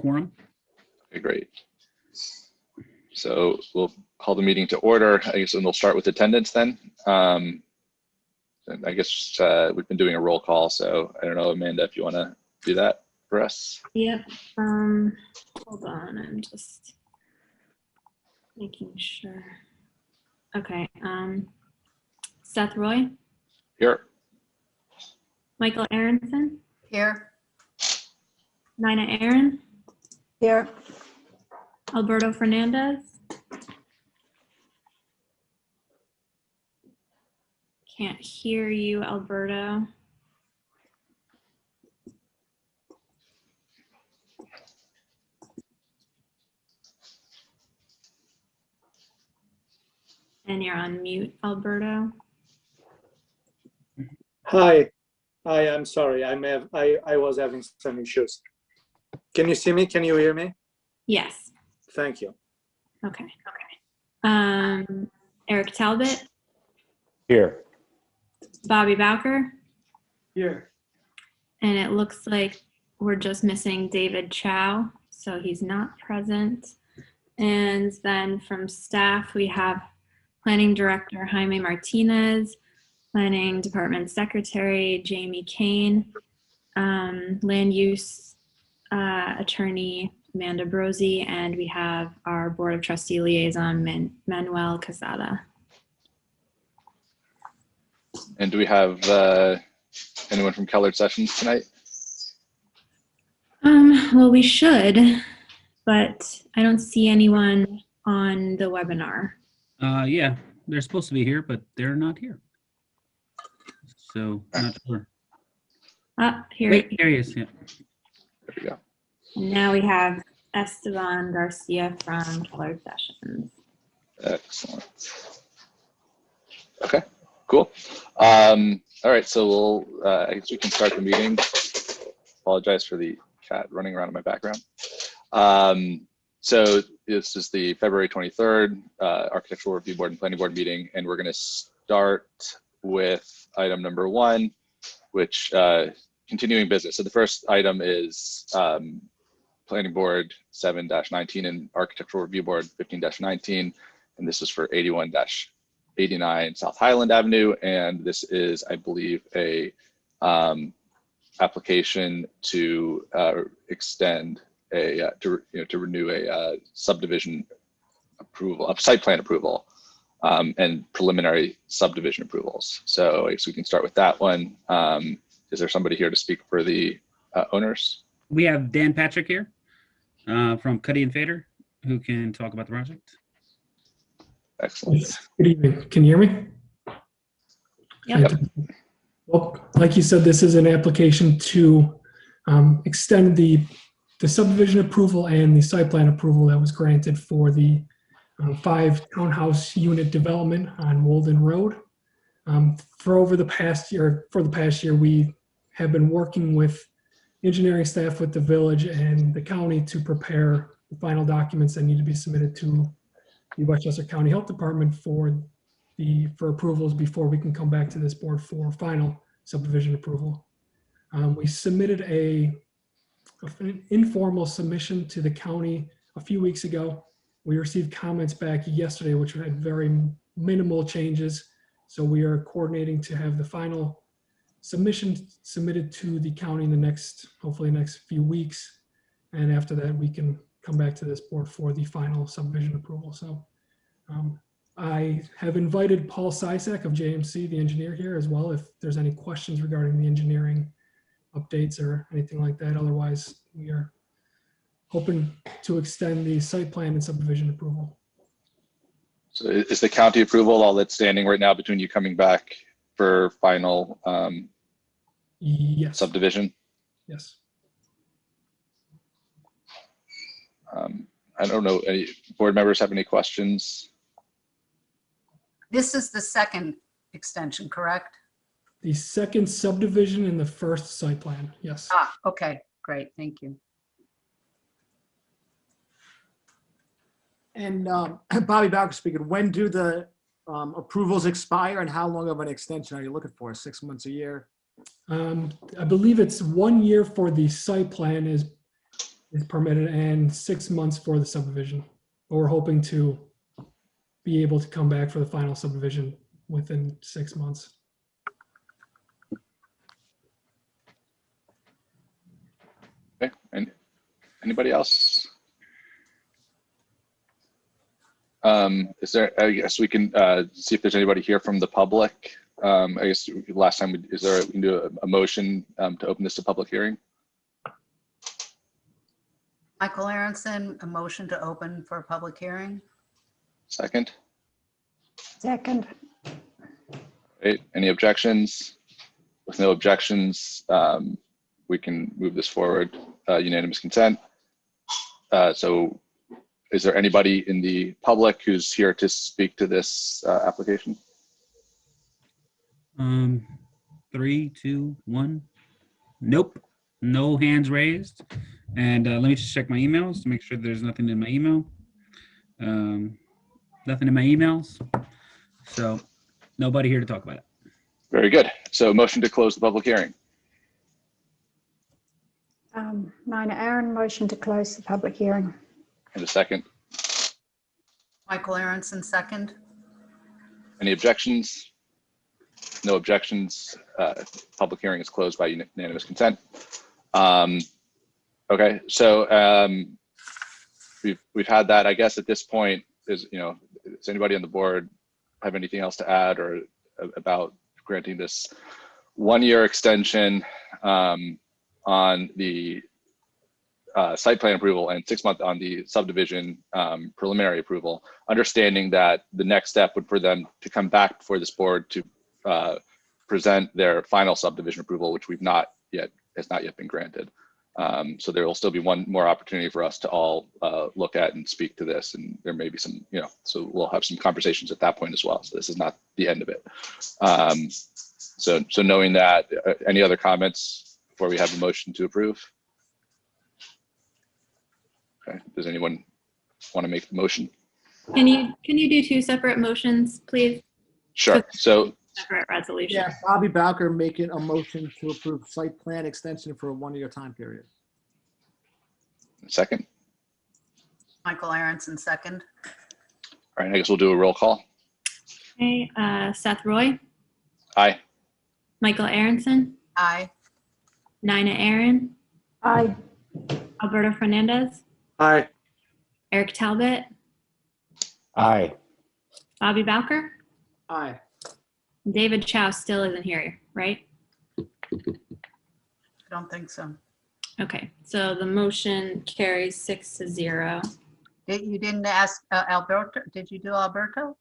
quorum. Okay, great. So we'll call the meeting to order, I guess, and we'll start with attendance then. And I guess we've been doing a roll call, so I don't know, Amanda, if you want to do that for us. Yep. Hold on, I'm just making sure. Okay. Seth Roy, Here. Michael Aronson, Here. Nina Aaron, Here. Alberto Fernandez. Can't hear you, Alberto. And you're on mute, Alberto. Hi, I'm sorry. I was having some issues. Can you see me? Can you hear me? Yes. Thank you. Okay. Eric Talbot, Here. Bobby Bowker, Here. and it looks like we're just missing David Chow, so he's not present. And then from staff, we have Planning Director Jaime Martinez, Planning Department Secretary Jamie Kane, Land Use Attorney Amanda Brosey, and we have our Board of Trustee Liaison Manuel Casada. And do we have anyone from Keller Sessions tonight? Well, we should, but I don't see anyone on the webinar. Yeah, they're supposed to be here, but they're not here. So not sure. Here. Wait, here he is. Yeah. There we go. And now we have Esteban Garcia from Keller Sessions. Excellent. Okay, cool. All right, so we'll, I guess we can start the meeting. Apologize for the cat running around in my background. So this is the February 23rd Architectural Review Board and Planning Board meeting, and we're going to start with item number 1, which continuing business. So the first item is Planning Board 7-19 and Architectural Review Board 15-19, and this is for 81-89 South Highland Avenue, and this is, I believe, a application to extend to renew a subdivision approval, a site plan approval, and preliminary subdivision approvals. So I guess we can start with that one. Is there somebody here to speak for the owners? We have Dan Patrick here from Cuddy and Fader, who can talk about the project. Excellent. Good evening. Can you hear me? Yep. Well, like you said, this is an application to extend the subdivision approval and the site plan approval that was granted for the 5 townhouse unit development on Walden Road. For the past year, we have been working with engineering staff with the village and the county to prepare the final documents that need to be submitted to the Westchester County Health Department for approvals before we can come back to this board for final subdivision approval. We submitted an informal submission to the county a few weeks ago. We received comments back yesterday, which had very minimal changes. So we are coordinating to have the final submission submitted to the county in the hopefully next few weeks. And after that, we can come back to this board for the final subdivision approval. So I have invited Paul Sysak of JMC, the engineer, here as well, if there's any questions regarding the engineering updates or anything like that. Otherwise, we are hoping to extend the site plan and subdivision approval. So is the county approval all that's standing right now between you coming back for final Yes. subdivision? Yes. I don't know, any board members have any questions? This is the second extension, correct? The second subdivision and the first site plan. Yes. Ah, okay, great, thank you. And Bobby Bowker speaking, when do the approvals expire and how long of an extension are you looking for? 6 months, a year? I believe it's 1 year for the site plan is is permitted and 6 months for the subdivision. But we're hoping to be able to come back for the final subdivision within 6 months. Okay, and anybody else? Is there, I guess we can see if there's anybody here from the public. I guess last time, we can do a motion to open this to public hearing? Michael Aronson, a motion to open for a public hearing. Second? Second. Right, any objections? With no objections, we can move this forward, unanimous consent. So is there anybody in the public who's here to speak to this application? 3, 2, 1. Nope. No hands raised. And let me just check my emails to make sure there's nothing in my email. Nothing in my emails. So nobody here to talk about it. Very good. So motion to close the public hearing. Nina Aaron, motion to close the public hearing. And a second. Michael Aronson, second. Any objections? No objections. Public hearing is closed by unanimous consent. Okay, so we've had that. I guess at this point, does anybody on the board have anything else to add or about granting this 1-year extension on the site plan approval and 6 month on the subdivision preliminary approval, understanding that the next step would for them to come back before this board to present their final subdivision approval, which has not yet been granted. So there will still be one more opportunity for us to all look at and speak to this, and there may be some, so we'll have some conversations at that point as well. So this is not the end of it. So knowing that, any other comments before we have a motion to approve? Okay, does anyone want to make the motion? Can you do 2 separate motions, please? Sure. So Separate resolutions. Yeah, Bobby Bowker making a motion to approve site plan extension for a 1-year time period. second. Michael Aronson, second. All right, I guess we'll do a roll call. Okay, Seth Roy, Aye. Michael Aronson, Aye. Nina Aaron, Aye. Alberto Fernandez, Aye. Eric Talbot, Aye. Bobby Bowker. Aye. David Chow still isn't here, right? I don't think so. Okay, so the motion carries 6-0. You didn't ask Alberto? Did you do Alberto?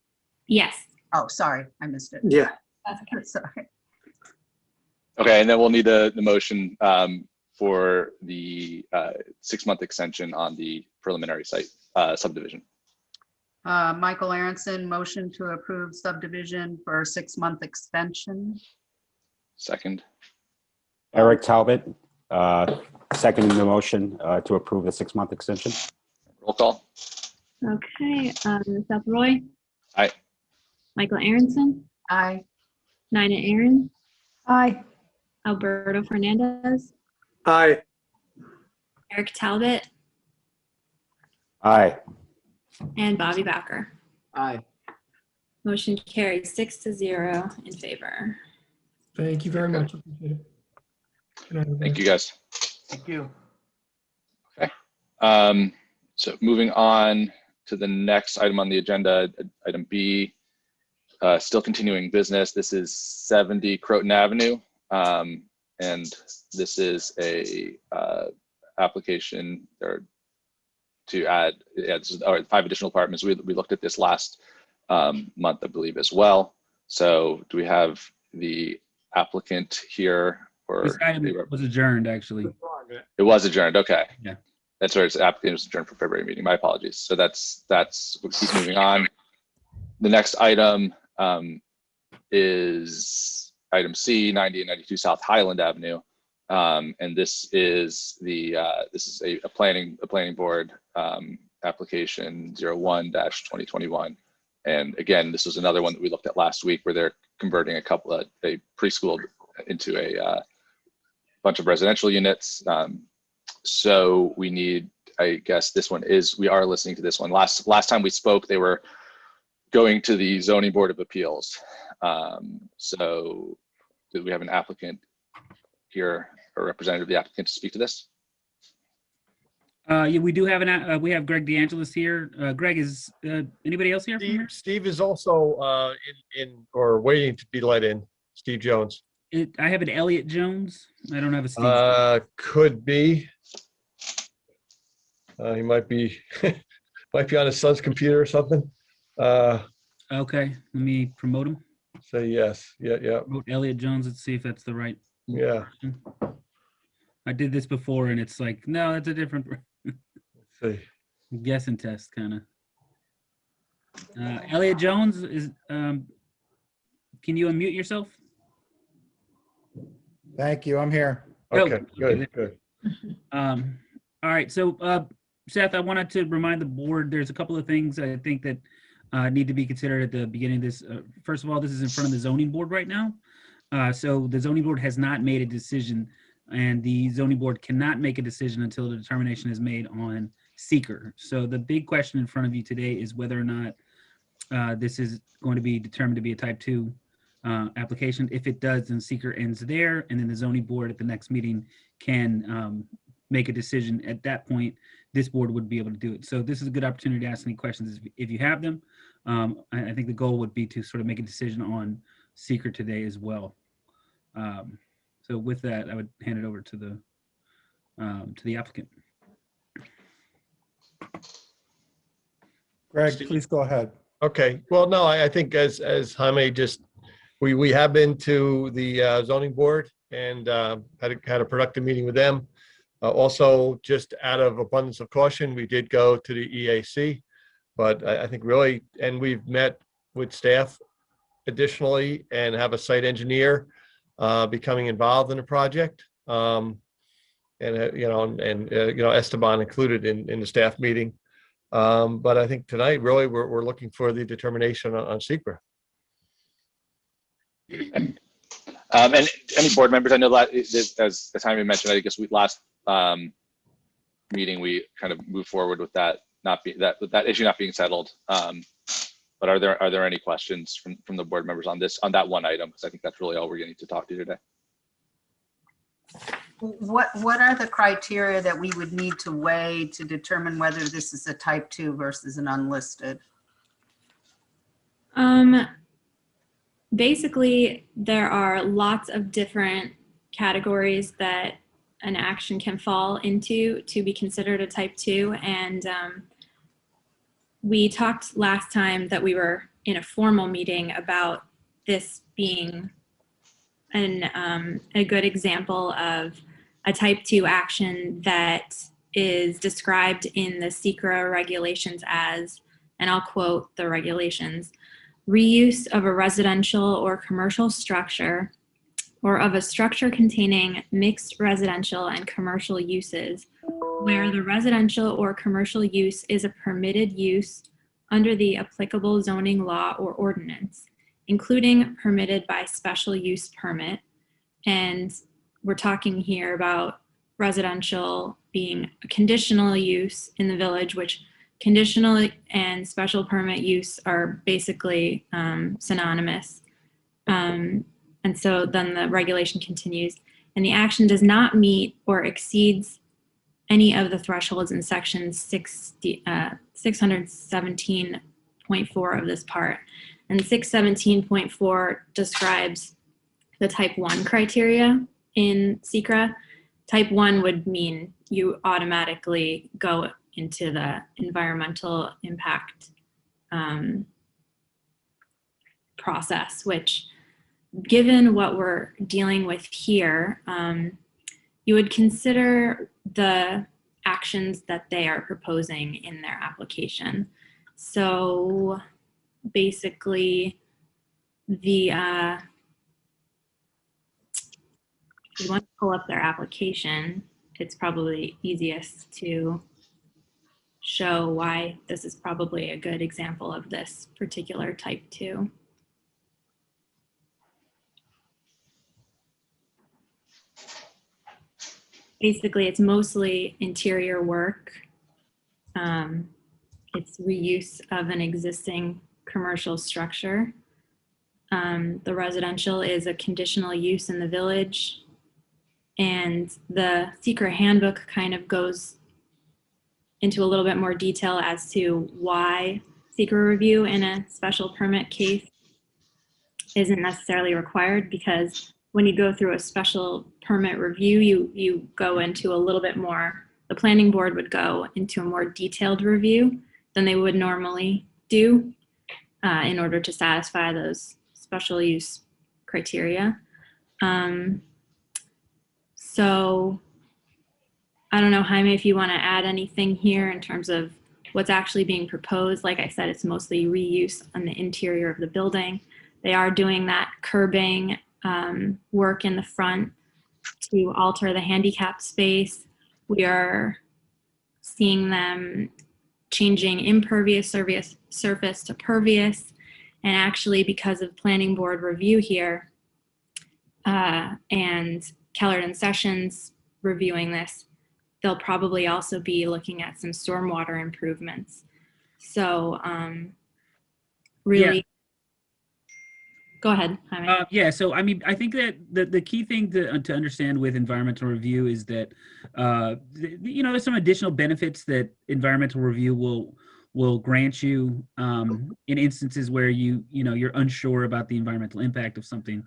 Yes. Oh, sorry, I missed it. Yeah. That's okay. Sorry. Okay, and then we'll need the motion for the 6-month extension on the preliminary site subdivision. Michael Aronson, motion to approve subdivision for a 6-month extension. Second. Eric Talbot, seconding the motion to approve the 6-month extension. Roll call. Okay, Seth Roy. Aye. Michael Aronson, Aye. Nina Aaron, Aye. Alberto Fernandez, Aye. Eric Talbot, Aye. and Bobby Bowker. Aye. Motion carries 6-0 in favor. Thank you very much. Appreciate it. Good night, everybody. Thank you, guys. Thank you. So moving on to the next item on the agenda, item B, still continuing business. This is 70 Croton Avenue. And this is a application to add, this is 5 additional apartments. We looked at this last month, I believe, as well. So do we have the applicant here? Or This item was adjourned, actually. it was adjourned. Okay. Yeah. That's where it's applicant was adjourned for February meeting. My apologies. So that's we'll keep moving on. The next item is item C, 90 and 92 South Highland Avenue. And this is a planning board application 01-2021. And again, this was another one that we looked at last week where they're converting a preschool into a bunch of residential units. So we need, I guess this one is, we are listening to this one. Last time we spoke, they were going to the Zoning Board of Appeals. So do we have an applicant here, or representative of the applicant to speak to this? Yeah, we do have we have Greg DeAngelis here. Greg, is anybody else here from here? Steve is also in or waiting to be let in. Steve Jones. I have an Elliot Jones. I don't have a Steve. Could be. He might be might be on his son's computer or something. Okay, let me promote him. Say yes. Yeah. Promote Elliot Jones. Let's see if that's the right Yeah. person. I did this before, and it's like, no, that's a different See. guessing test, kind of. Elliot Jones is. Can you unmute yourself? Thank you. I'm here. Okay. Good. All right. So, Seth, I wanted to remind the board there's a couple of things I think that need to be considered at the beginning of this. First of all, this is in front of the zoning board right now. So the zoning board has not made a decision, and the zoning board cannot make a decision until the determination is made on seeker. So the big question in front of you today is whether or not this is going to be determined to be a type 2 application. If it does, then seeker ends there, and then the zoning board at the next meeting can make a decision. At that point, this board would be able to do it. So this is a good opportunity to ask any questions if you have them. I think the goal would be to sort of make a decision on seeker today as well. So with that, I would hand it over to the applicant. Greg, please go ahead. Okay. Well, no, I think as Jaime just, we have been to the zoning board and had a productive meeting with them. Also, just out of abundance of caution, we did go to the EAC, but I think really, and we've met with staff additionally and have a site engineer becoming involved in the project. And Esteban included in the staff meeting. But I think tonight, really, we're looking for the determination on secret. And any board members, I know that as Jaime mentioned, I guess last meeting we kind of moved forward with that that issue not being settled. But are there any questions from the board members on that one item? Because I think that's really all we're going to talk to today. What are the criteria that we would need to weigh to determine whether this is a type 2 versus an unlisted? Basically, there are lots of different categories that an action can fall into to be considered a type 2. And we talked last time that we were in a formal meeting about this being a good example of a type 2 action that is described in the SECRA regulations as, and I'll quote the regulations, reuse of a residential or commercial structure or of a structure containing mixed residential and commercial uses where the residential or commercial use is a permitted use under the applicable zoning law or ordinance, including permitted by special use permit. And we're talking here about residential being a conditional use in the village, which conditional and special permit use are basically synonymous. And so then the regulation continues, and the action does not meet or exceeds any of the thresholds in section 617.4 of this part. And 617.4 describes the type 1 criteria in SECRA. Type 1 would mean you automatically go into the environmental impact process, which, given what we're dealing with here, you would consider the actions that they are proposing in their application. So basically, if you want to pull up their application, it's probably easiest to show why this is probably a good example of this particular type 2. basically it's mostly interior work. It's reuse of an existing commercial structure. The residential is a conditional use in the village. And the secret handbook kind of goes into a little bit more detail as to why secret review in a special permit case isn't necessarily required, because when you go through a special permit review, you go into a little bit more, the planning board would go into a more detailed review than they would normally do in order to satisfy those special use criteria. So I don't know, Jaime, if you want to add anything here in terms of what's actually being proposed. Like I said, it's mostly reuse on the interior of the building. They are doing that curbing work in the front to alter the handicap space. We are seeing them changing impervious surface to pervious. And actually, because of planning board review here and Keller and Sessions reviewing this, they'll probably also be looking at some stormwater improvements. So really, go ahead, Jaime. Yeah, so I mean, I think that the key thing to understand with environmental review is that, there's some additional benefits that environmental review will grant you in instances where you're unsure about the environmental impact of something.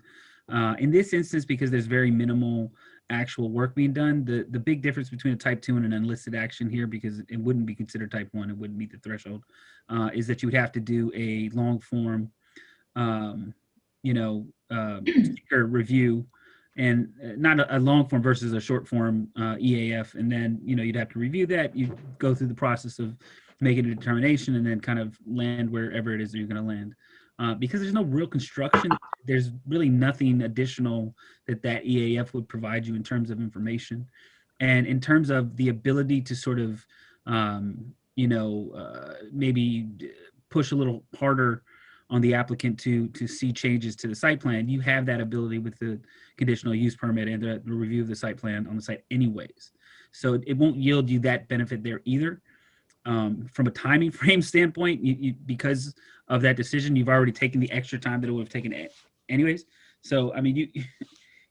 In this instance, because there's very minimal actual work being done, the big difference between a type 2 and an unlisted action here, because it wouldn't be considered type 1, it wouldn't meet the threshold, is that you would have to do a long form seeker review, and not a long form versus a short form EAF, and then you'd have to review that. You go through the process of making a determination and then kind of land wherever it is that you're going to land. Because there's no real construction, there's really nothing additional that EAF would provide you in terms of information. And in terms of the ability to sort of, maybe push a little harder on the applicant to see changes to the site plan, you have that ability with the conditional use permit and the review of the site plan on the site anyways. So it won't yield you that benefit there either. From a timing frame standpoint, because of that decision, you've already taken the extra time that it would have taken anyways. So, I mean,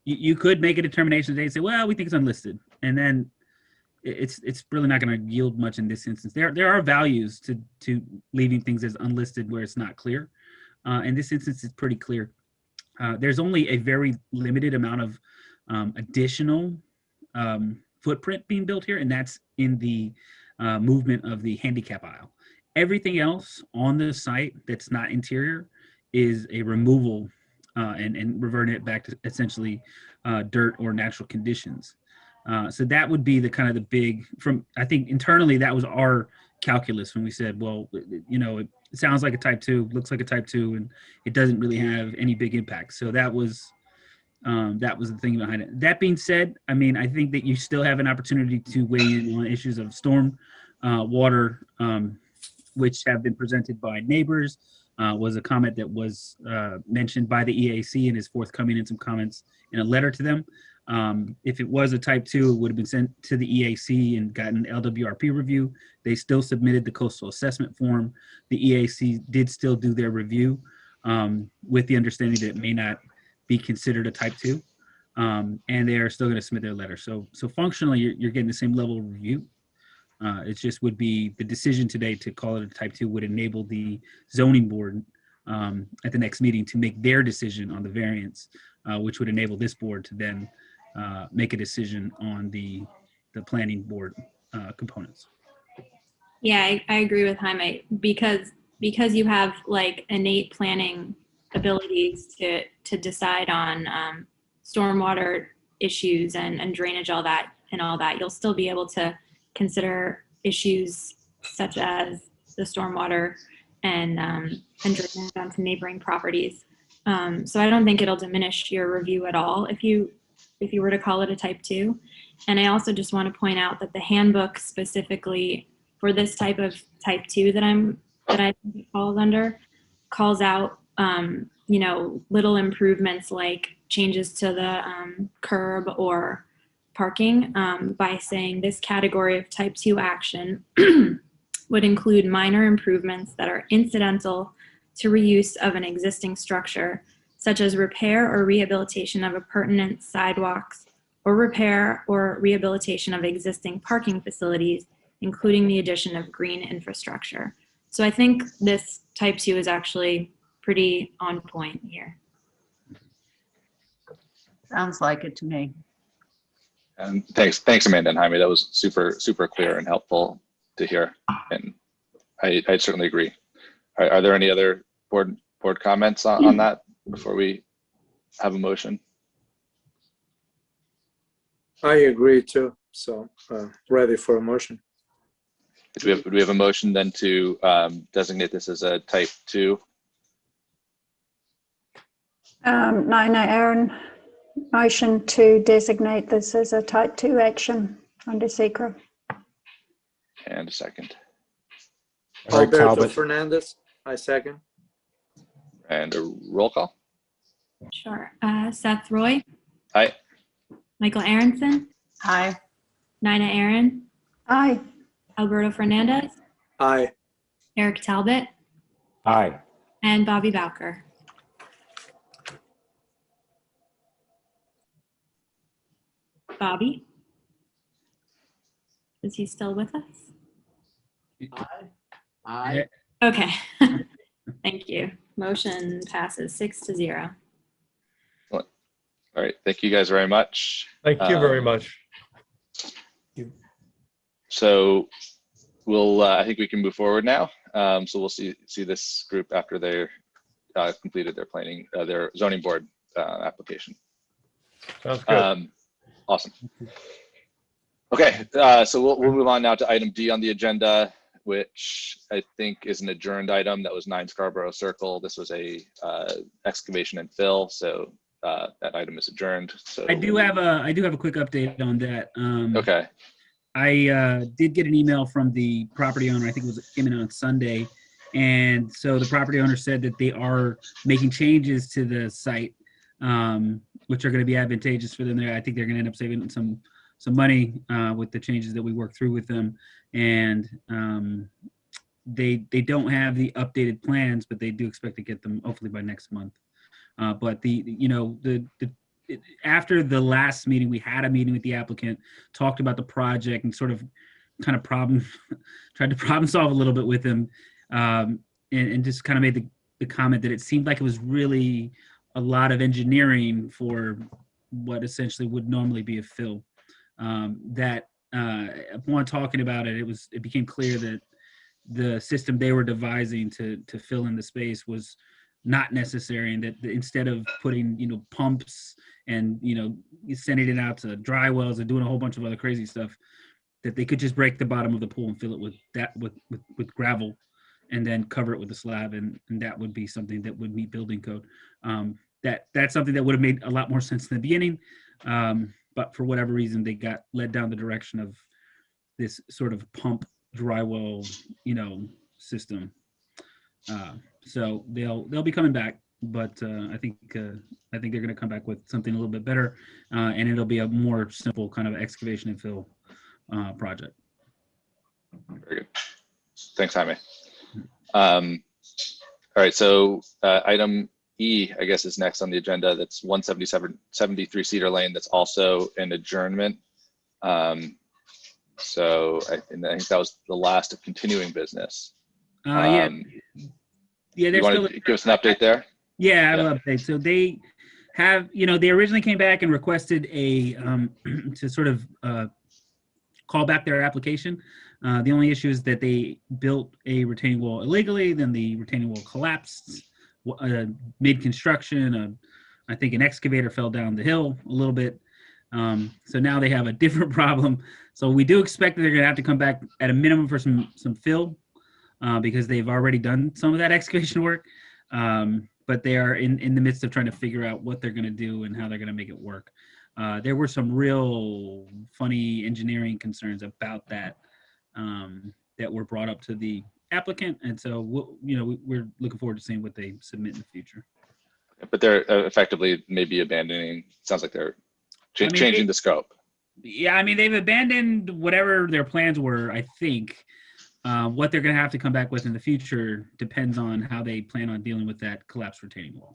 you could make a determination today and say, well, we think it's unlisted. And then it's really not going to yield much in this instance. There are values to leaving things as unlisted where it's not clear. In this instance, it's pretty clear. There's only a very limited amount of additional footprint being built here, and that's in the movement of the handicap aisle. Everything else on the site that's not interior is a removal and reverting it back to essentially dirt or natural conditions. So that would be the kind of the big, I think internally that was our calculus when we said, well, it sounds like a type 2, looks like a type 2, and it doesn't really have any big impact. So that was the thing behind it. That being said, I mean, I think that you still have an opportunity to weigh in on issues of storm water, which have been presented by neighbors. Was a comment that was mentioned by the EAC and is forthcoming in some comments in a letter to them. If it was a type 2, it would have been sent to the EAC and gotten LWRP review. They still submitted the coastal assessment form. The EAC did still do their review with the understanding that it may not be considered a type 2, and they are still going to submit their letter. So functionally, you're getting the same level of review. It just would be the decision today to call it a type 2 would enable the zoning board at the next meeting to make their decision on the variance, which would enable this board to then make a decision on the planning board components. Yeah, I agree with Jaime, because you have like innate planning abilities to decide on stormwater issues and drainage, all that, you'll still be able to consider issues such as the stormwater and drainage onto neighboring properties. So I don't think it'll diminish your review at all if you were to call it a type 2. And I also just want to point out that the handbook specifically for this type of type 2 that I think it falls under calls out little improvements like changes to the curb or parking by saying this category of type 2 action would include minor improvements that are incidental to reuse of an existing structure, such as repair or rehabilitation of appurtenant sidewalks, or repair or rehabilitation of existing parking facilities, including the addition of green infrastructure. So I think this type 2 is actually pretty on point here. Sounds like it to me. And thanks, Amanda and Jaime. That was super clear and helpful to hear. And I certainly agree. Are there any other board comments on that before we have a motion? I agree too. So ready for a motion. Do we have a motion then to designate this as a type 2? Nina Aaron, motion to designate this as a type 2 action under SECRA. And a second. Eric Alberto Talbot. Fernandez, I second. And a roll call. Sure. Seth Roy, Aye. Michael Aronson, Aye. Nina Aaron, Aye. Alberto Fernandez, Aye. Eric Talbot, Aye. and Bobby Bowker. Bobby? Is he still with us? Aye. Okay. Thank you. Motion passes 6-0. All right. Thank you guys very much. Thank you very much. So we'll, I think we can move forward now. So we'll see this group after they're completed their planning, their zoning board application. Sounds good. Awesome. Okay, so we'll move on now to item D on the agenda, which I think is an adjourned item. That was 9 Scarborough Circle. This was a excavation and fill, so that item is adjourned. So I do have a quick update on that. Okay. I did get an email from the property owner. I think it came in on Sunday, and so the property owner said that they are making changes to the site, which are going to be advantageous for them. There, I think they're going to end up saving some money with the changes that we worked through with them, and they don't have the updated plans, but they do expect to get them hopefully by next month. But after the last meeting, we had a meeting with the applicant, talked about the project, and sort of kind of tried to problem solve a little bit with him, and just kind of made the comment that it seemed like it was really a lot of engineering for what essentially would normally be a fill. Upon talking about it, it became clear that the system they were devising to fill in the space was not necessary, and that instead of putting pumps and sending it out to dry wells and doing a whole bunch of other crazy stuff, that they could just break the bottom of the pool and fill it with gravel, and then cover it with a slab, and that would be something that would meet building code. That's something that would have made a lot more sense in the beginning, but for whatever reason they got led down the direction of this sort of pump dry well system. So they'll be coming back, but I think they're going to come back with something a little bit better, and it'll be a more simple kind of excavation and fill project. Very good. Thanks, Jaime. All right, so item E, I guess, is next on the agenda. That's 173 Cedar Lane. That's also an adjournment. So I think that was the last of continuing business. Yeah, you want to give us an update there? Yeah, I have an update. So they have, they originally came back and requested to sort of call back their application. The only issue is that they built a retaining wall illegally, then the retaining wall collapsed mid-construction. I think an excavator fell down the hill a little bit. So now they have a different problem. So we do expect that they're going to have to come back at a minimum for some fill, because they've already done some of that excavation work. But they are in the midst of trying to figure out what they're going to do and how they're going to make it work. There were some real funny engineering concerns about that that were brought up to the applicant, and so we're looking forward to seeing what they submit in the future. But they're effectively maybe abandoning. Sounds like they're changing the scope. Yeah, I mean, they've abandoned whatever their plans were, I think. What they're going to have to come back with in the future depends on how they plan on dealing with that collapsed retaining wall.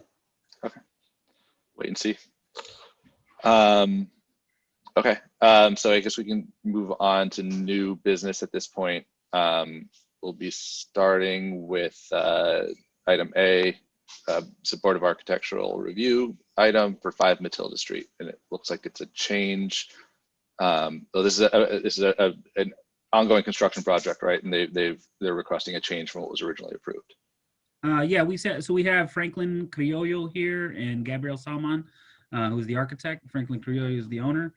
Okay. Wait and see. Okay. So I guess we can move on to new business at this point. We'll be starting with item A, support of architectural review item for 5 Matilda Street, and it looks like it's a change. So this is an ongoing construction project, right? And they're requesting a change from what was originally approved. Yeah, we have Franklin Criollo here and Gabriel Salman, who's the architect. Franklin Criollo is the owner.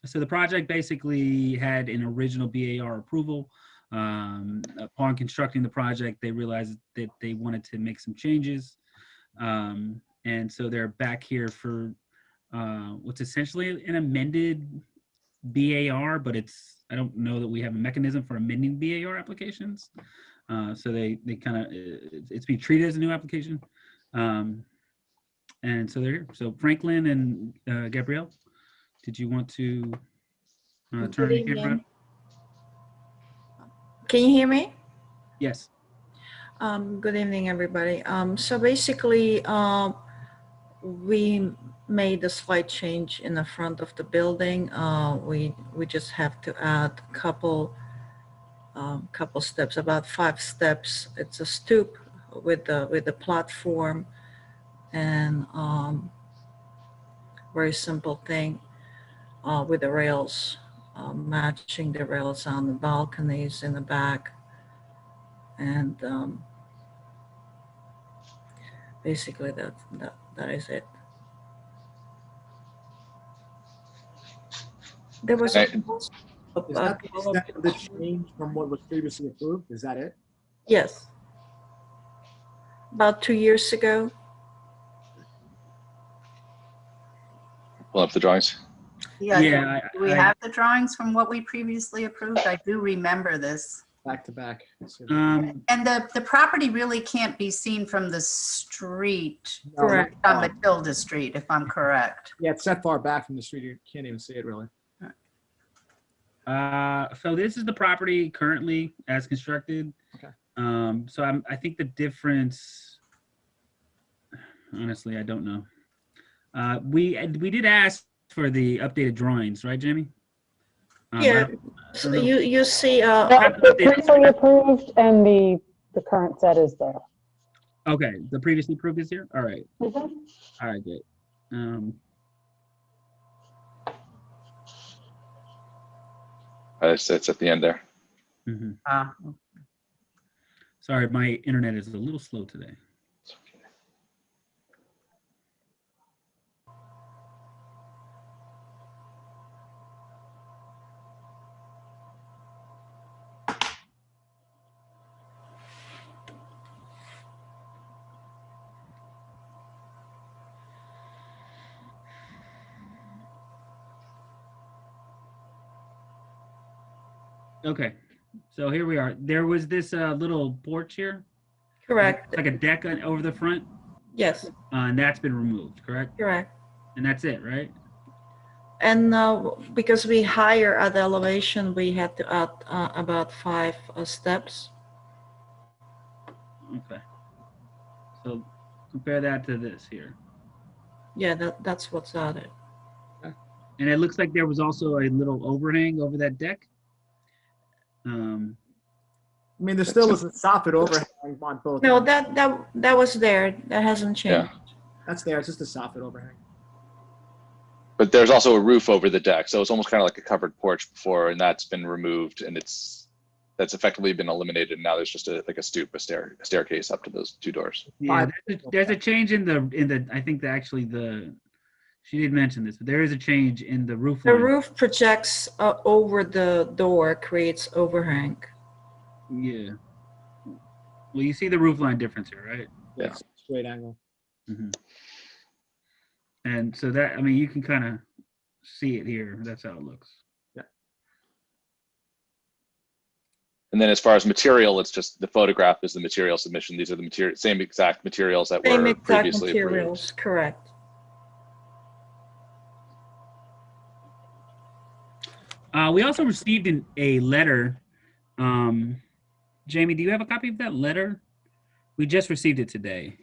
So the project basically had an original BAR approval. Upon constructing the project, they realized that they wanted to make some changes. And so they're back here for what's essentially an amended BAR, but I don't know that we have a mechanism for amending BAR applications. So they kind of, it's being treated as a new application. And so they're here. So Franklin and Gabrielle, did you want to turn your camera on? Can you hear me? Yes. Good evening, everybody. So basically, we made a slight change in the front of the building. We just have to add a couple steps, about 5 steps. It's a stoop with the platform, and very simple thing with the rails, matching the rails on the balconies in the back, and basically that is it. There was Is that the extent of the change from what was previously approved? Is that it? Yes. About 2 years ago. Pull up the drawings. Yeah, do we have the drawings from what we previously approved? I do remember this. Back to back. And the property really can't be seen from the street. Correct. On Matilda Street, if I'm correct. Yeah, it's that far back from the street, you can't even see it really. So this is the property currently as constructed. Okay. So I think the difference, honestly, I don't know. We did ask for the updated drawings, right, Jamie? Yeah. So you see. Previously approved, and the current set is there. Okay, the previously approved is here. All right. Mm-hmm. All right, good. It's at the end there. Mm-hmm. Sorry, my internet is a little slow today. Okay, so here we are. There was this little porch here. Correct. Like a deck over the front. Yes. And that's been removed, correct? Correct. And that's it, right? And because we higher at the elevation, we had to add about 5 steps. Okay. So compare that to this here. Yeah, that's what's added. And it looks like there was also a little overhang over that deck. I mean, there still is a soffit overhang on both. No, that was there. That hasn't changed. Yeah. That's there. It's just a soffit overhang. But there's also a roof over the deck, so it's almost kind of like a covered porch before, and that's been removed, and that's effectively been eliminated. And now there's just like a stoop, a staircase up to those 2 doors. Yeah, there's a change in the. I think that actually she did mention this, but there is a change in the roof line. The roof projects over the door, creates overhang. Yeah. Well, you see the roof line difference here, right? Yeah. Straight angle. Mm-hmm. And so that, I mean, you can kind of see it here. That's how it looks. Yeah. And then as far as material, it's just the photograph is the material submission. These are the same exact materials that Same were exact previously materials, approved. correct. We also received a letter. Jamie, do you have a copy of that letter? We just received it today.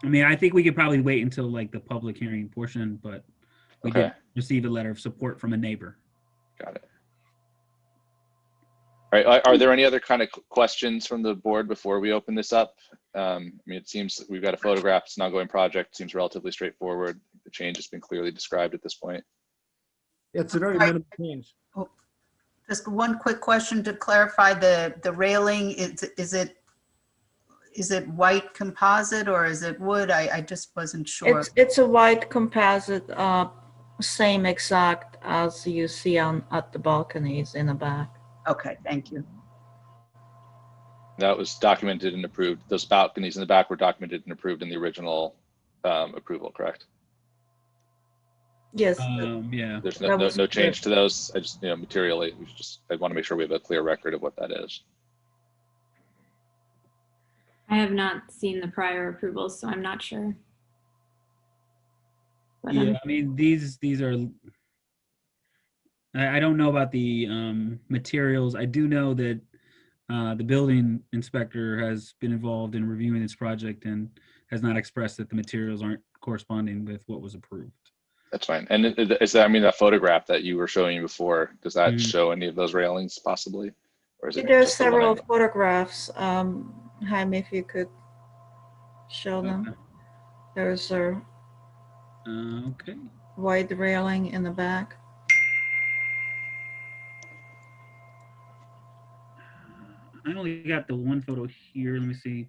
I mean, I think we could probably wait until like the public hearing portion, but we Okay. did receive a letter of support from a neighbor. Got it. All right. Are there any other kind of questions from the board before we open this up? I mean, it seems that we've got a photograph. It's an ongoing project. Seems relatively straightforward. The change has been clearly described at this point. It's a very minimal change. Just one quick question to clarify the railing. Is it white composite or is it wood? I just wasn't sure. It's a white composite, same exact as you see at the balconies in the back. Okay, thank you. That was documented and approved. Those balconies in the back were documented and approved in the original approval, correct? Yes. Yeah. There's no change to those. I just, materially, I want to make sure we have a clear record of what that is. I have not seen the prior approvals, so I'm not sure. But, Yeah, I mean, these are, I don't know about the materials. I do know that the building inspector has been involved in reviewing this project and has not expressed that the materials aren't corresponding with what was approved. That's fine. And is that, I mean, that photograph that you were showing before, does that show any of those railings possibly? Or is it There are just the one several I- photographs. Jaime, if you could show them. There's a Okay. white railing in the back. I only got the one photo here. Let me see.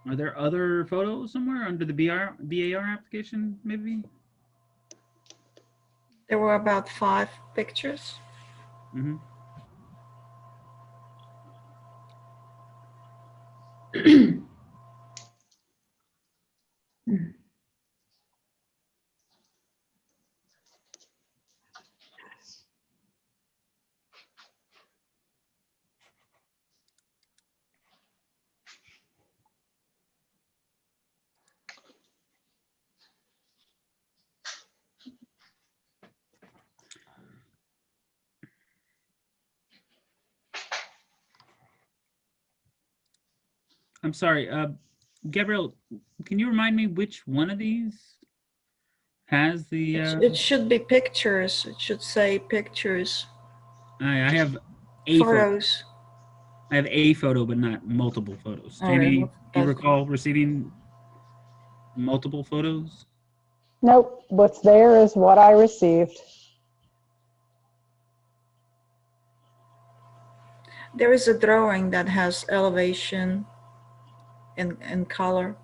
Are there other photos somewhere under the BAR application, maybe? There were about 5 pictures. Mm-hmm. I'm sorry, Gabriel, can you remind me which one of these has the? It should be pictures. It should say pictures. I have a photo. Photos. I have a photo, but not multiple photos. All right, Jamie, well, do you that's- recall receiving multiple photos? Nope, what's there is what I received. There is a drawing that has elevation in color.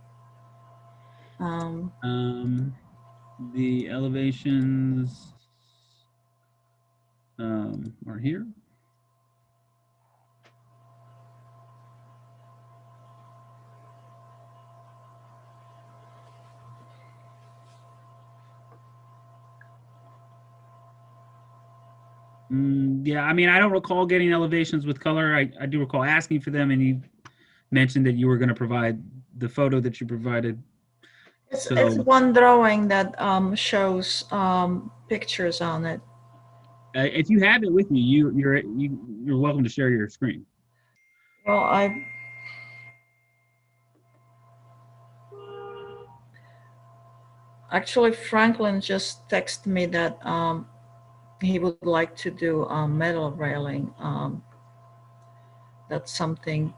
The elevations are here. Yeah, I mean, I don't recall getting elevations with color. I do recall asking for them, and you mentioned that you were going to provide the photo that you provided. It's So, one drawing that shows pictures on it. if you have it with you, you're welcome to share your screen. Well, actually, Franklin just texted me that he would like to do a metal railing. That's something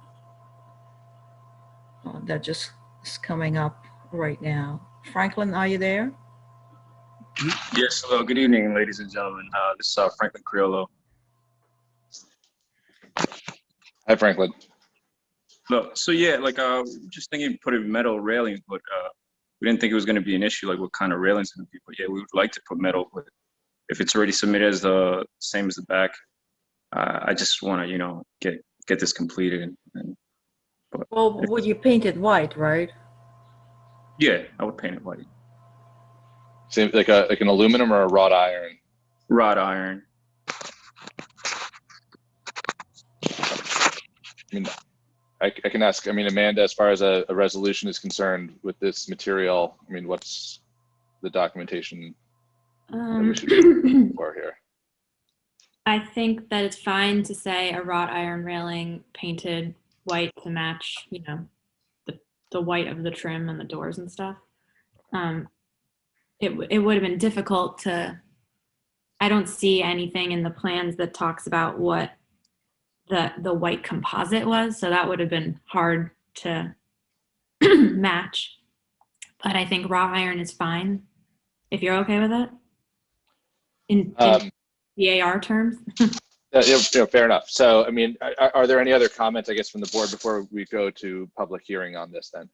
that just is coming up right now. Franklin, are you there? Yes, hello, good evening, ladies and gentlemen. This is Franklin Criollo. Hi, Franklin. Look, so yeah, like just thinking put a metal railing, but we didn't think it was going to be an issue, like what kind of railings it's going to be. But yeah, we would like to put metal, but if it's already submitted as the same as the back, I just want to, get this completed. But Well, would you paint it white, right? yeah, I would paint it white. Same, like an aluminum or a wrought iron? Wrought iron. I mean, I can ask, I mean, Amanda, as far as a resolution is concerned with this material, I mean, what's the documentation that we should be looking for here? I think that it's fine to say a wrought iron railing painted white to match, you know, the white of the trim and the doors and stuff. It would have been difficult to, I don't see anything in the plans that talks about what the white composite was, so that would have been hard to match. But I think wrought iron is fine, if you're okay with it. In BAR terms. Fair enough. So, I mean, are there any other comments, I guess, from the board before we go to public hearing on this then?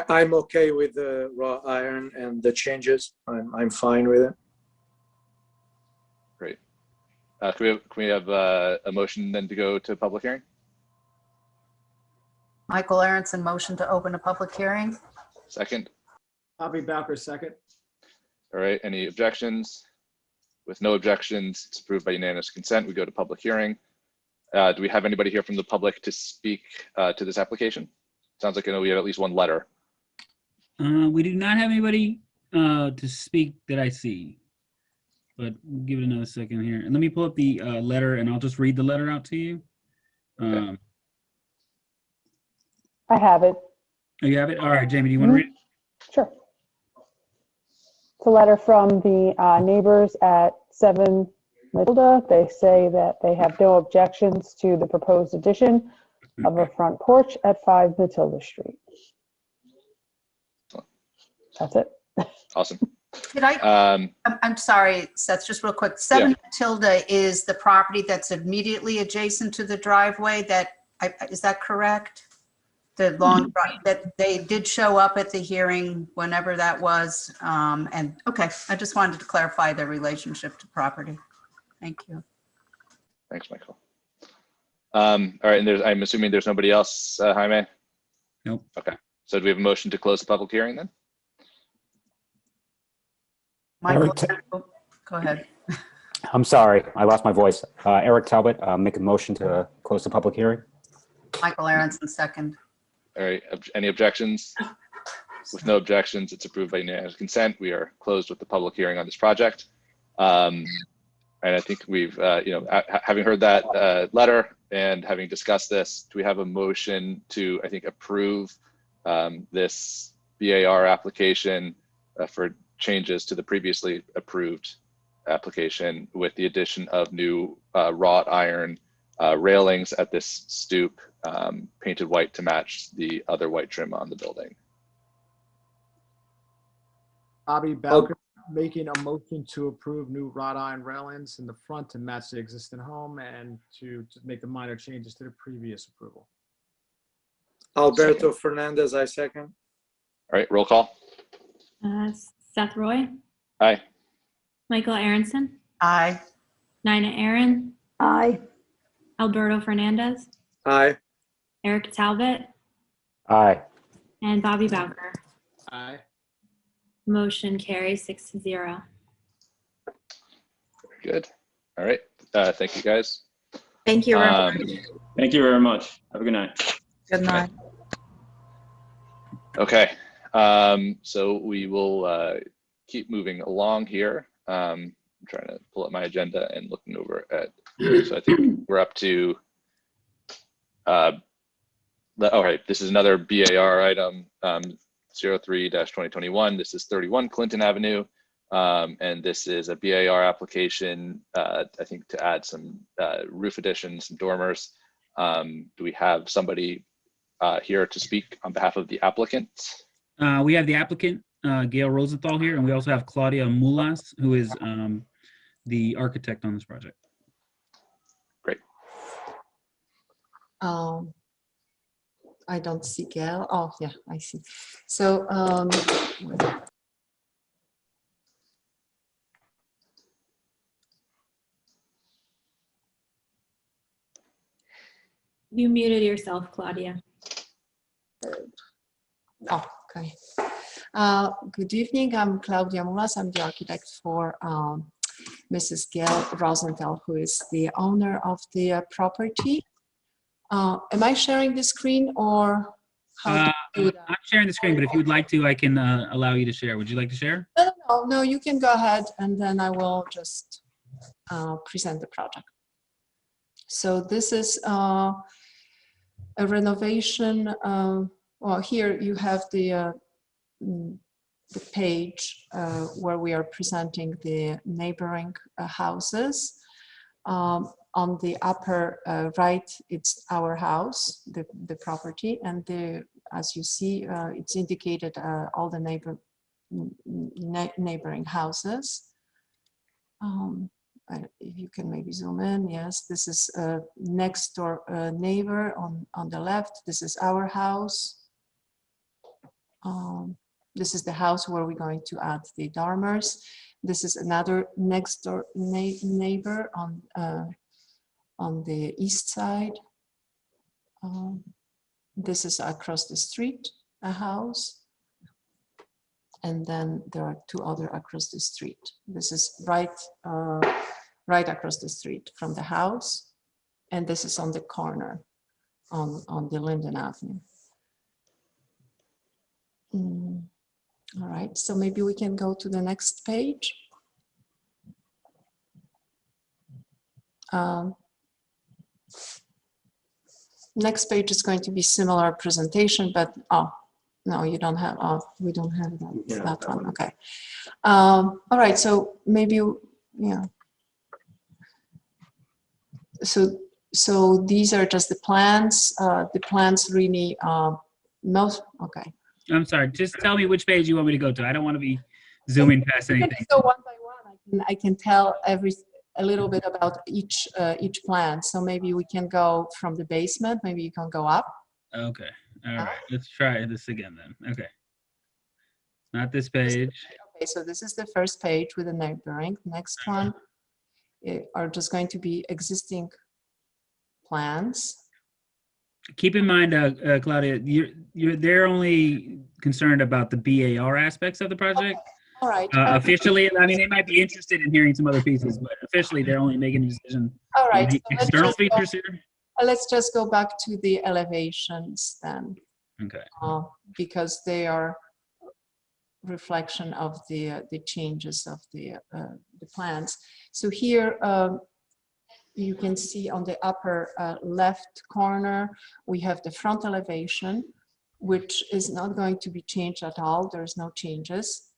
I'm okay with the raw iron and the changes. I'm fine with it. Great. Can we have a motion then to go to public hearing? Michael Aronson, motion to open a public hearing. Second. Bobby Bowker, second. All right, any objections? With no objections, it's approved by unanimous consent. We go to public hearing. Do we have anybody here from the public to speak to this application? Sounds like I know we have at least one letter. We do not have anybody to speak that I see, but we'll give it another second here. And let me pull up the letter and I'll just read the letter out to you. Okay. I have it. Oh, you have it? All right, Jamie, do you want to read it? Sure. It's a letter from the neighbors at 7 Matilda. They say that they have no objections to the proposed addition of a front porch at 5 Matilda Street. That's it. Awesome. Did I'm sorry, Seth, just real quick. 7 Matilda is the property that's immediately adjacent to the driveway. Is that correct? The long, that they did show up at the hearing whenever that was. And okay, I just wanted to clarify their relationship to property. Thank you. Thanks, Michael. All right, and I'm assuming there's nobody else, Jaime? Nope. Okay, so do we have a motion to close the public hearing then? Michael, go ahead. I'm sorry, I lost my voice. Eric Talbot, make a motion to close the public hearing. Michael Aronson, second. All right, any objections? With no objections, it's approved by unanimous consent. We are closed with the public hearing on this project. And I think we've, having heard that letter and having discussed this, do we have a motion to, I think, approve this BAR application for changes to the previously approved application with the addition of new wrought iron railings at this stoop, painted white to match the other white trim on the building. Bobby Bowker making a motion to approve new wrought iron railings in the front to match the existing home and to make the minor changes to the previous approval. Alberto Fernandez, I second. All right, roll call. Seth Roy, Aye. Michael Aronson, Aye. Nina Aaron, Aye. Alberto Fernandez, Aye. Eric Talbot, Aye. and Bobby Bowker. Aye. Motion carries 6-0. Very good. All right, thank you guys. Thank you very much. Thank you very much. Have a good night. Good night. Okay, so we will keep moving along here. I'm trying to pull up my agenda and looking over at, so I think we're up to, all right, this is another BAR item, 03-2021. This is 31 Clinton Avenue. And this is a BAR application, I think, to add some roof additions, some dormers. Do we have somebody here to speak on behalf of the applicant? We have the applicant, Gail Rosenthal here, and we also have Claudia Mulas, who is the architect on this project. Great. I don't see Gail. Oh, yeah, I see. So, You muted yourself, Claudia. oh, okay. Good evening. I'm Claudia Mulas. I'm the architect for Mrs. Gail Rosenthal, who is the owner of the property. Am I sharing the screen or how do you do that? I'm sharing the screen, but if you would like to, I can allow you to share. Would you like to share? No, you can go ahead and then I will just present the project. So this is a renovation. Well, here you have the page where we are presenting the neighboring houses. On the upper right, it's our house, the property, and as you see, it's indicated all the neighboring houses. If you can maybe zoom in, yes, this is a next door neighbor on the left. This is our house. This is the house where we're going to add the dormers. This is another next door neighbor on the east side. This is across the street, a house. And then there are two other across the street. This is right across the street from the house. And this is on the corner on the Linden Avenue. All right, so maybe we can go to the next page. Next page is going to be similar presentation, but no, you don't have, we don't have that one, okay. All right, so maybe, yeah. So these are just the plans. The plans really, okay. I'm sorry, just tell me which page you want me to go to. I don't want to be zooming past anything. So one by one, I can tell a little bit about each plan. So maybe we can go from the basement. Maybe you can go up. Okay. All right. Let's try this again then. Okay. Not this page. Okay. So this is the first page with the neighboring. Next one are just going to be existing plans. Keep in mind, Claudia, they're only concerned about the BAR aspects of the project. Okay. All right. Officially, I mean, they might be interested in hearing some other pieces, but officially, they're only making a decision. All right. So external features here. Let's just go back to the elevations then. Okay. Because they are reflection of the changes of the plans. So here you can see on the upper left corner we have the front elevation, which is not going to be changed at all. There's no changes.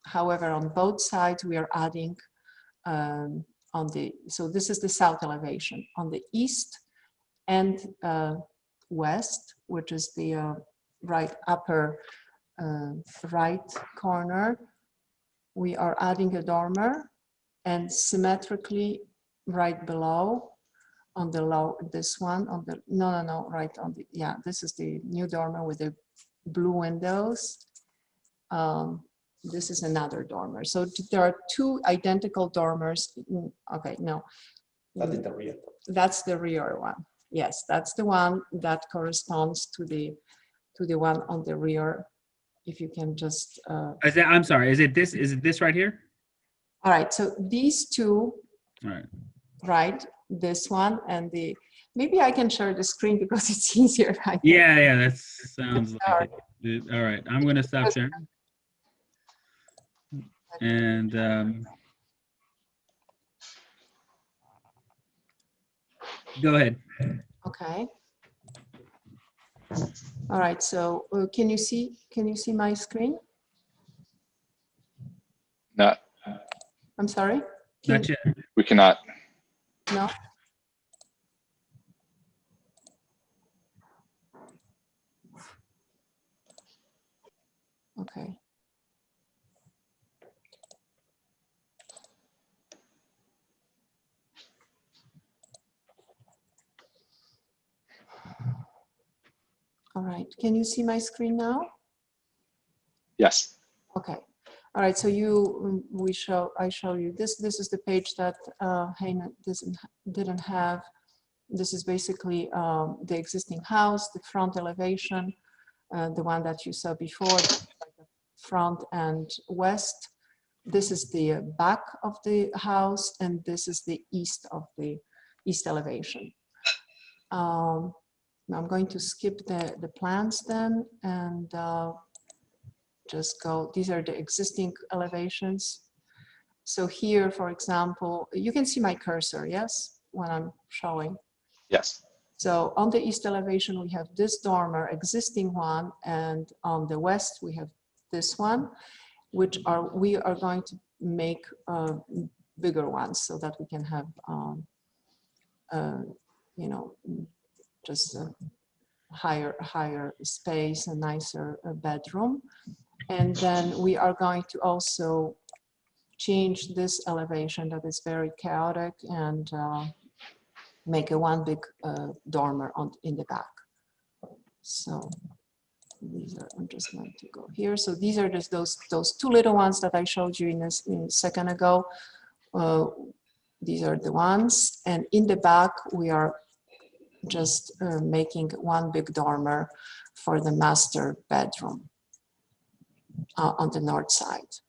However, on both sides we are adding so this is the south elevation. On the east and west, which is the right upper right corner, we are adding a dormer, and symmetrically right below on the this one on the right on the, yeah, this is the new dormer with the blue windows. This is another dormer. So there are two identical dormers. Okay, no. That is the rear. That's the rear one. Yes, that's the one that corresponds to the one on the rear. If you can just. I'm sorry. Is it this right here? All right. So these two. All right. Right. This one and the. Maybe I can share the screen because it's easier. Right? Yeah. That sounds like it. All right. I'm going to stop sharing. And go ahead. Okay. All right. So can you see my screen? No. I'm sorry. Not yet. We cannot. No. Okay. All right, can you see my screen now? Yes. Okay. All right, so I show you this. This is the page that Heine didn't have. This is basically the existing house, the front elevation, the one that you saw before, front and west. This is the back of the house, and this is the east of the east elevation. I'm going to skip the plans then and just go, these are the existing elevations. So here, for example, you can see my cursor, yes, when I'm showing. Yes. So on the east elevation, we have this dormer, existing one, and on the west, we have this one, which we are going to make bigger ones so that we can have, you know, just a higher space, a nicer bedroom. And then we are going to also change this elevation that is very chaotic and make a one big dormer in the back. So these are, I'm just going to go here. So these are just those two little ones that I showed you in a second ago. These are the ones. And in the back, we are just making one big dormer for the master bedroom on the north side.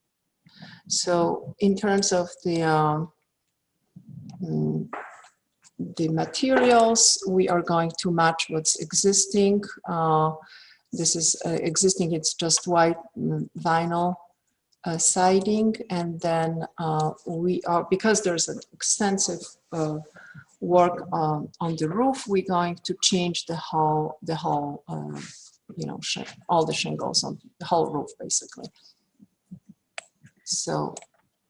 So in terms of the materials, we are going to match what's existing. This is existing, it's just white vinyl siding. And then we are, because there's an extensive work on the roof, we're going to change the whole you know, all the shingles on the whole roof, basically. So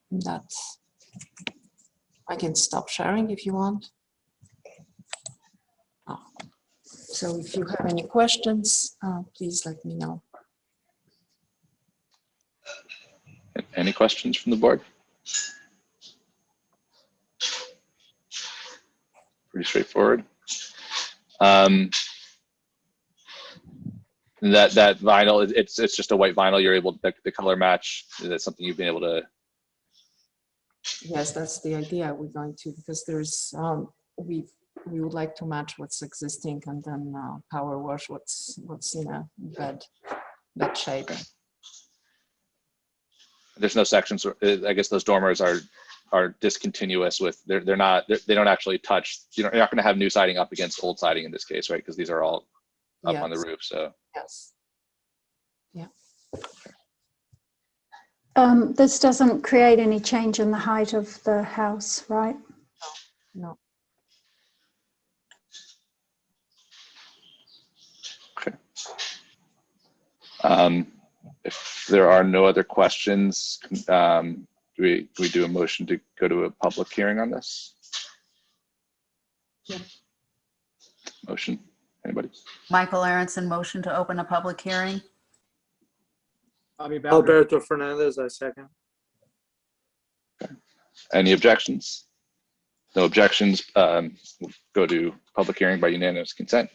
that's, I can stop sharing if you want. Oh. So if you have any questions, please let me know. Any questions from the board? Pretty straightforward. That vinyl, it's just a white vinyl. You're able to, the color match. Is that something you've been able to? Yes, that's the idea. We're going to, because there's we would like to match what's existing and then power wash what's in a bed shading. There's no sections. I guess those dormers are discontinuous with they don't actually touch. You're not going to have new siding up against old siding in this case, right? Because these are all up on the roof. So yes, yeah. This doesn't create any change in the height of the house, right? No. Okay. If there are no other questions, do we do a motion to go to a public hearing on this? Yeah. Motion. Anybody? Michael Aronson, motion to open a public hearing. Alberto Fernandez, I second. Any objections? No objections. We'll go to public hearing by unanimous consent.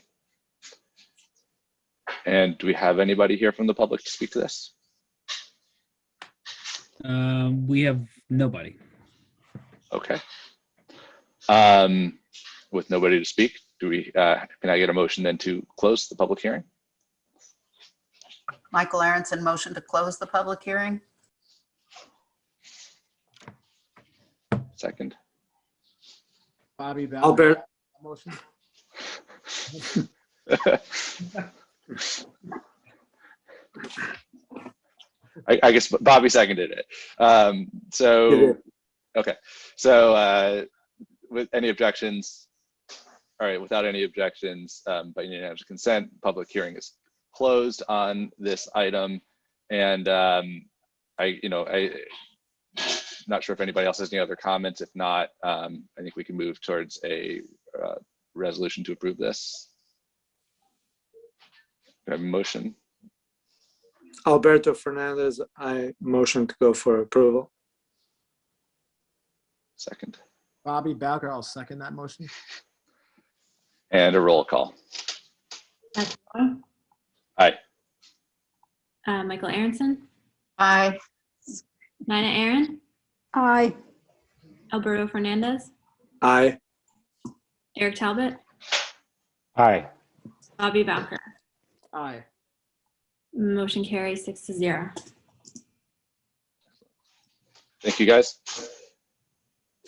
And do we have anybody here from the public to speak to this? We have nobody. Okay. With nobody to speak, do we? Can I get a motion then to close the public hearing? Michael Aronson, motion to close the public hearing. Second. Bobby Bell. Albert. Motion. I guess Bobby seconded it. So, okay. So with any objections? All right, without any objections, by unanimous consent, public hearing is closed on this item. And I'm not sure if anybody else has any other comments. If not, I think we can move towards a resolution to approve this. Do I have a motion? Alberto Fernandez, I motion to go for approval. Second. Bobby Bowker, I'll second that motion. And a roll call. Aye. Michael Aronson, Aye. Nina Aaron, Aye. Alberto Fernandez, Aye. Eric Talbot, Aye. Bobby Bowker. Aye. Motion carries 6-0. Thank you, guys.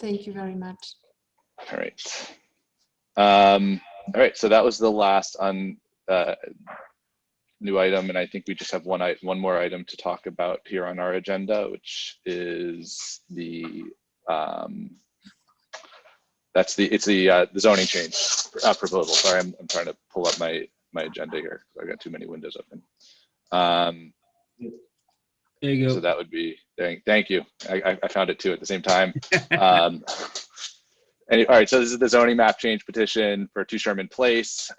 Thank you very much. All right. All right, so that was the last on new item, and I think we just have one more item to talk about here on our agenda, which is the the zoning change proposal. Sorry, I'm trying to pull up my agenda here. I got too many windows open. There you go. So that would be, thank you. I found it too at the same time. All right, so this is the zoning map change petition for 2 Sherman Place.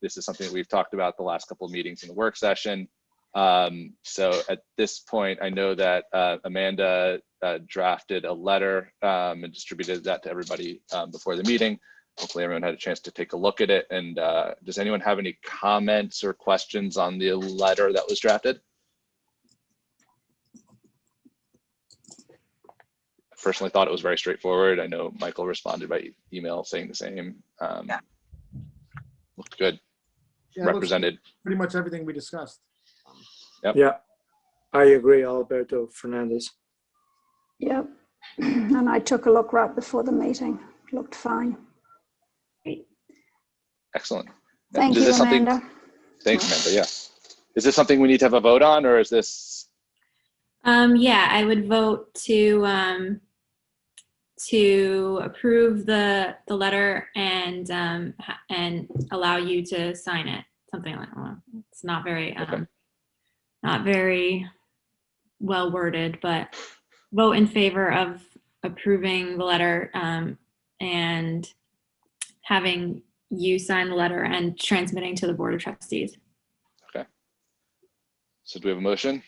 This is something that we've talked about the last couple of meetings in the work session. So at this point, I know that Amanda drafted a letter and distributed that to everybody before the meeting. Hopefully everyone had a chance to take a look at it. And does anyone have any comments or questions on the letter that was drafted? Personally thought it was very straightforward. I know Michael responded by email saying the same. Yeah. Looked good. Yeah, it looks Represented. pretty much everything we discussed. Yep. Yeah, I agree, Alberto Fernandez. Yep. And I took a look right before the meeting. Looked fine. Excellent. Thank Is you, this something- Amanda. Thanks, Amanda. Yeah. Is this something we need to have a vote on, or is this? Yeah, I would vote to approve the letter and allow you to sign it. Something like that. It's not very not very well worded, but vote in favor of approving the letter and having you sign the letter and transmitting to the Board of Trustees. Okay. So do we have a motion?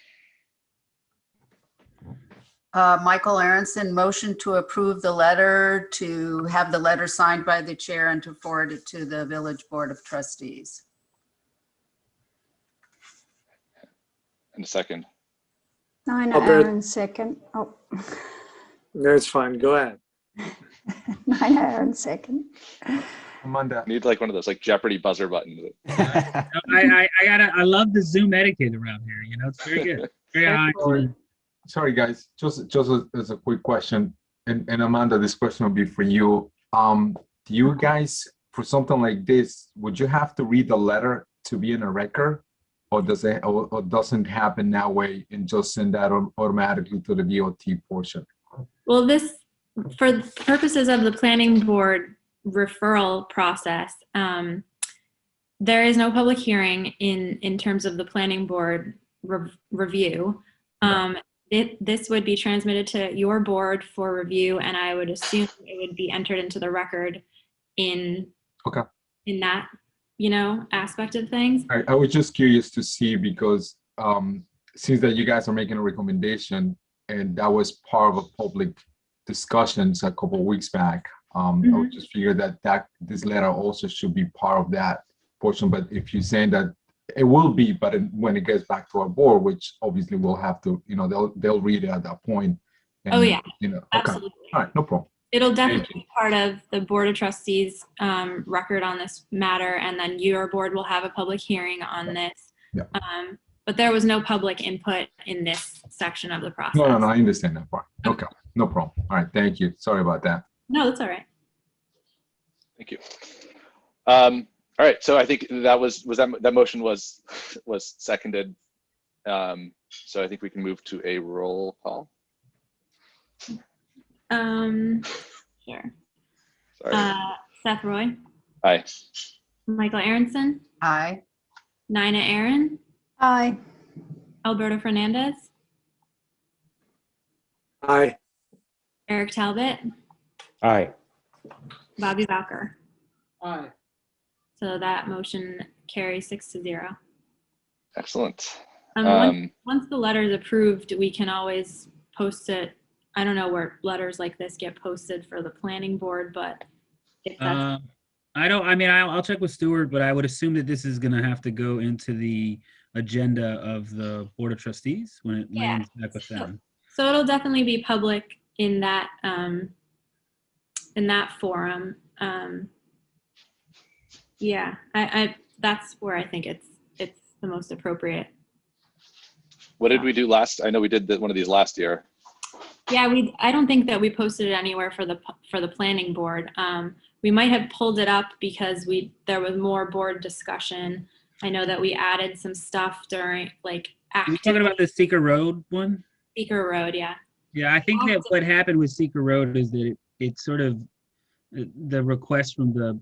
Michael Aronson, motion to approve the letter, to have the letter signed by the chair and to forward it to the Village Board of Trustees. In a second. Nina Albert. Aaron, second. Oh, No, it's fine. Go ahead. Nina Aaron, second. Amanda. Need like one of those like Jeopardy buzzer buttons. I love the Zoom etiquette around here. You know, it's very good. Very high. Sorry, guys. Just as a quick question, and Amanda, this question will be for you. Do you guys, for something like this, would you have to read the letter to be in a record, or does it, or doesn't happen that way and just send that automatically to the DOT portion? Well, this, for the purposes of the planning board referral process, there is no public hearing in terms of the planning board review. This would be transmitted to your board for review, and I would assume it would be entered into the record in that, aspect of things. I was just curious to see, because since that you guys are making a recommendation and that was part of a public discussions a couple of weeks back, I would just figure that this letter also should be part of that portion. But if you're saying that it will be, but when it gets back to our board, which obviously we'll have to, they'll read it at that point. And, Oh yeah, okay. absolutely. All right, no problem. It'll definitely be part of the Board of Trustees record on this matter, and then your board will have a public hearing on this. Yeah. But there was no public input in this section of the process. No, I understand that part. Okay, no problem. All right, thank you. Sorry about that. No, that's all right. Thank you. All right, so I think that motion was seconded. So I think we can move to a roll call. Sure. Sorry. Seth Roy, Aye. Michael Aronson, Aye. Nina Aaron, Aye. Alberto Fernandez, Aye. Eric Talbot, Aye. Bobby Bowker. Aye. So that motion carries 6-0. Excellent. Once the letter is approved, we can always post it. I don't know where letters like this get posted for the planning board, but if that's I'll check with Stuart, but I would assume that this is going to have to go into the agenda of the Board of Trustees when it lands back with them. so it'll definitely be public in that forum. Yeah, I that's where I think it's the most appropriate. What did we do last? I know we did one of these last year. Yeah, I don't think that we posted it anywhere for the planning board. we might have pulled it up because there was more board discussion. I know that we added some stuff during like Are you talking about the Seeker Road one? Seeker Road, yeah. Yeah, I think that what happened with Seeker Road is that it sort of, the request from the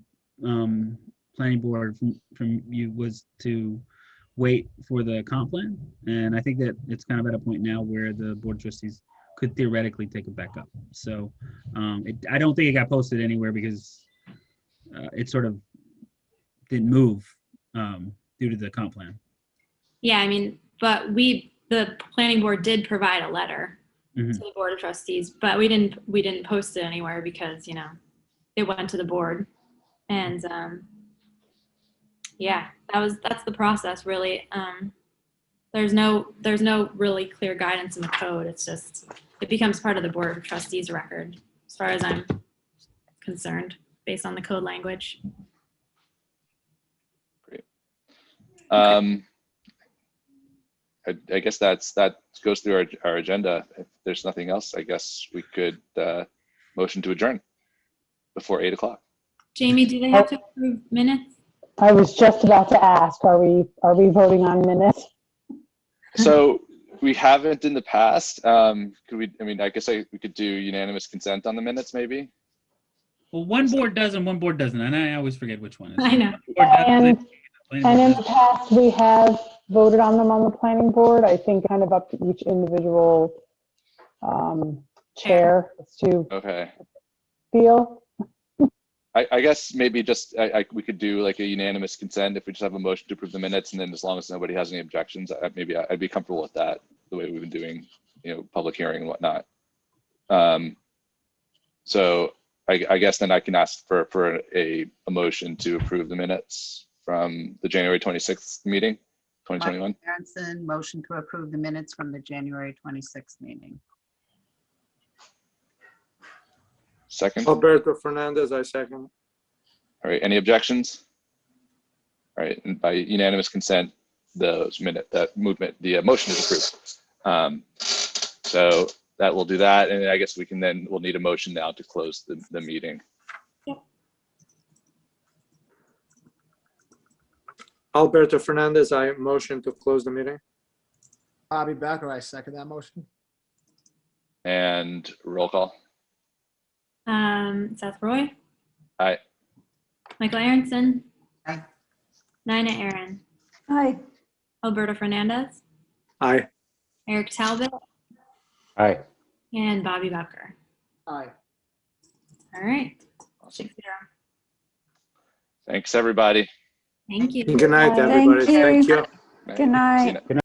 planning board from you was to wait for the comp plan. And I think that it's kind of at a point now where the board of trustees could theoretically take it back up. So I don't think it got posted anywhere because it sort of didn't move due to the comp plan. Yeah, I mean, but the planning board did provide a letter to the board of trustees, but we didn't post it anywhere because, you know, it went to the board. And yeah, that's the process really. There's no really clear guidance in the code. It's just, it becomes part of the board of trustees record as far as I'm concerned based on the code language. Great. I guess that goes through our agenda. If there's nothing else, I guess we could motion to adjourn before 8 o'clock. Jamie, do they have to approve minutes? I was just about to ask, are we voting on minutes? So we haven't in the past. Could we, I mean, I guess we could do unanimous consent on the minutes maybe. Well, one board does and one board doesn't, and I always forget which one. I know. And in the past, we have voted on them on the planning board. I think kind of up to each individual chair to feel. I guess maybe just we could do like a unanimous consent if we just have a motion to approve the minutes, and then as long as nobody has any objections, maybe I'd be comfortable with that, the way we've been doing, you know, public hearing and whatnot. So I guess then I can ask for a motion to approve the minutes from the January 26th meeting, 2021. Aronson, motion to approve the minutes from the January 26th meeting. Second. Alberto Fernandez, I second. All right, any objections? All right, and by unanimous consent, the motion is approved. So that will do that, and I guess we'll need a motion now to close the meeting. Yep. Alberto Fernandez, I motion to close the meeting. Bobby Becker, I second that motion. And roll call. Seth Roy. Aye. Michael Aronson. Aye. Nina Aaron. Aye. Alberto Fernandez. Aye. Eric Talbot. Aye. And Bobby Becker. Aye. All right. Awesome. 6-0. Thanks, everybody. Thank you. Good night, everybody. Thank you. Thank you. Good night. Good night.